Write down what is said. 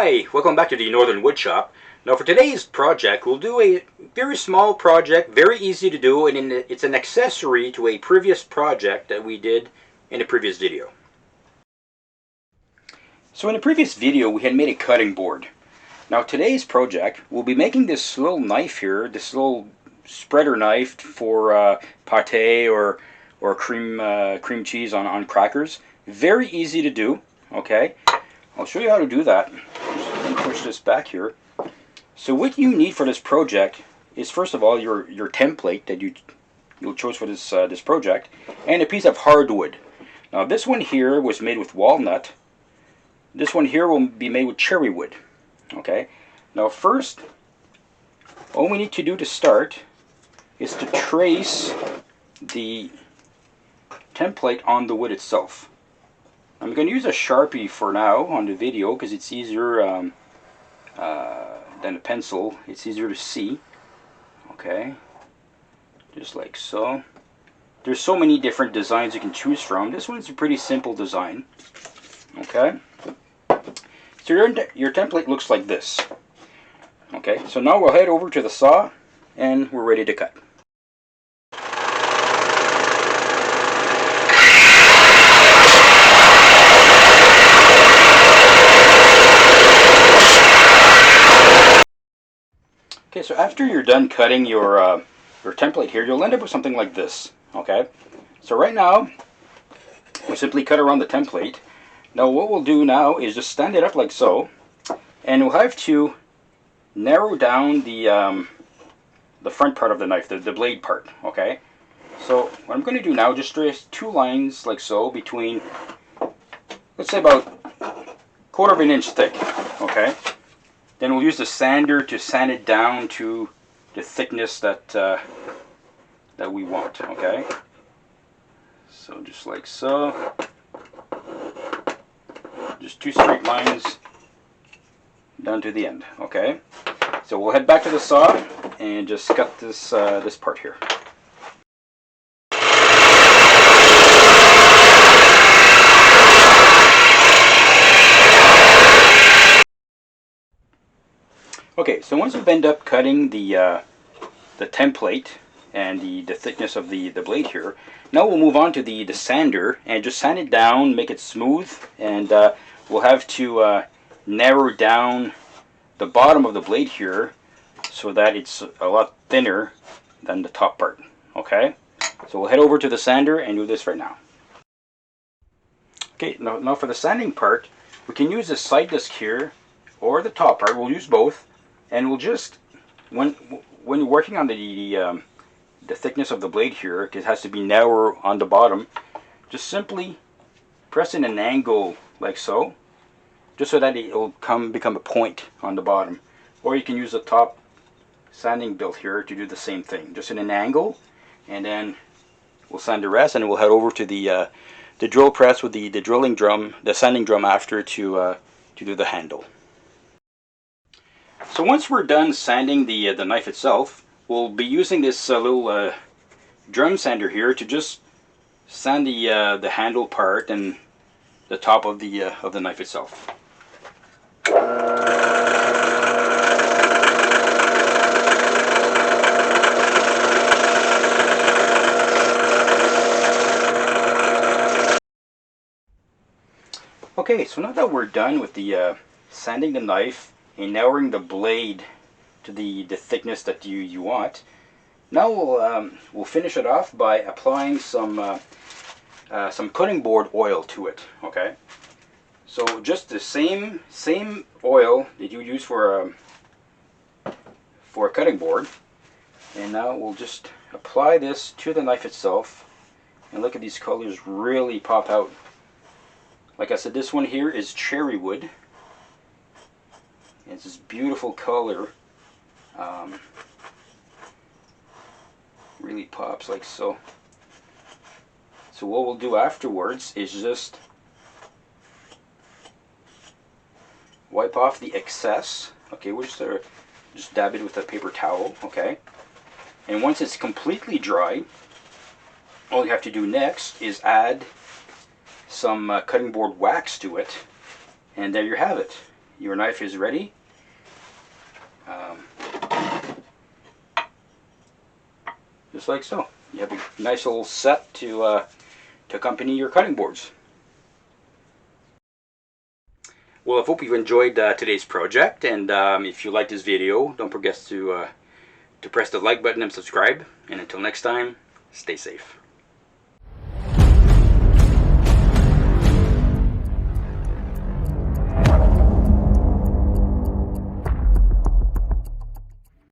Hi, welcome back to the Northern Woodshop. Now for today's project, we'll do a very small project, very easy to do, and it's an accessory to a previous project that we did in a previous video. So in the previous video, we had made a cutting board. Now today's project, we'll be making this little knife here, this little spreader knife for pate or cream cheese on crackers. Very easy to do, okay? I'll show you how to do that. Just push this back here. So what you need for this project is, first of all, your template that you'll choose for this project, and a piece of hardwood. Now this one here was made with walnut. This one here will be made with cherry wood. Okay. Now first, all we need to do to start is to trace the template on the wood itself. I'm going to use a Sharpie for now on the video because it's easier than a pencil. It's easier to see. Okay, just like so. There's so many different designs you can choose from. This one's a pretty simple design. Okay, so your template looks like this. Okay, so now we'll head over to the saw and we're ready to cut. Okay, so after you're done cutting your template here, you'll end up with something like this. Okay, so right now we simply cut around the template. Now what we'll do now is just stand it up like so, and we'll have to narrow down the front part of the knife, the blade part. Okay, so what I'm going to do now, just trace two lines like so between, let's say about 1/4 of an inch thick. Okay. Then we'll use the sander to sand it down to the thickness that we want. Okay, so just like so, just two straight lines down to the end. Okay, so we'll head back to the saw and just cut this this part here. Okay, so once we've ended up cutting the template and the thickness of the blade here, now we'll move on to the sander and just sand it down, make it smooth, and we'll have to narrow down the bottom of the blade here so that it's a lot thinner than the top part. Okay, so we'll head over to the sander and do this right now. Okay, now for the sanding part, we can use the side disc here or the top part. We'll use both. And we'll just, when you're working on the thickness of the blade here, it has to be narrower on the bottom, just simply press in an angle like so, just so that it'll become a point on the bottom. Or you can use the top sanding bit here to do the same thing, just in an angle, and then we'll sand the rest, and we'll head over to the drill press with the drilling drum, the sanding drum after to do the handle. So once we're done sanding the knife itself, we'll be using this little drum sander here to just sand the handle part and the top of the knife itself. Okay, so now that we're done with the sanding the knife and narrowing the blade to the thickness that you want, now we'll finish it off by applying some cutting board oil to it. Okay, so just the same oil that you use for a cutting board, and now we'll just apply this to the knife itself. And look at these colors, really pop out. Like I said, this one here is cherry wood. It's this beautiful color, really pops like so. So what we'll do afterwards is just wipe off the excess. Okay, we'll just dab it with a paper towel. Okay, and once it's completely dry, all you have to do next is add some cutting board wax to it, and there you have it. your knife is ready. Just like so. You have a nice little set to accompany your cutting boards. Well, I hope you've enjoyed today's project, and if you like this video, don't forget to press the like button and subscribe. And until next time, stay safe.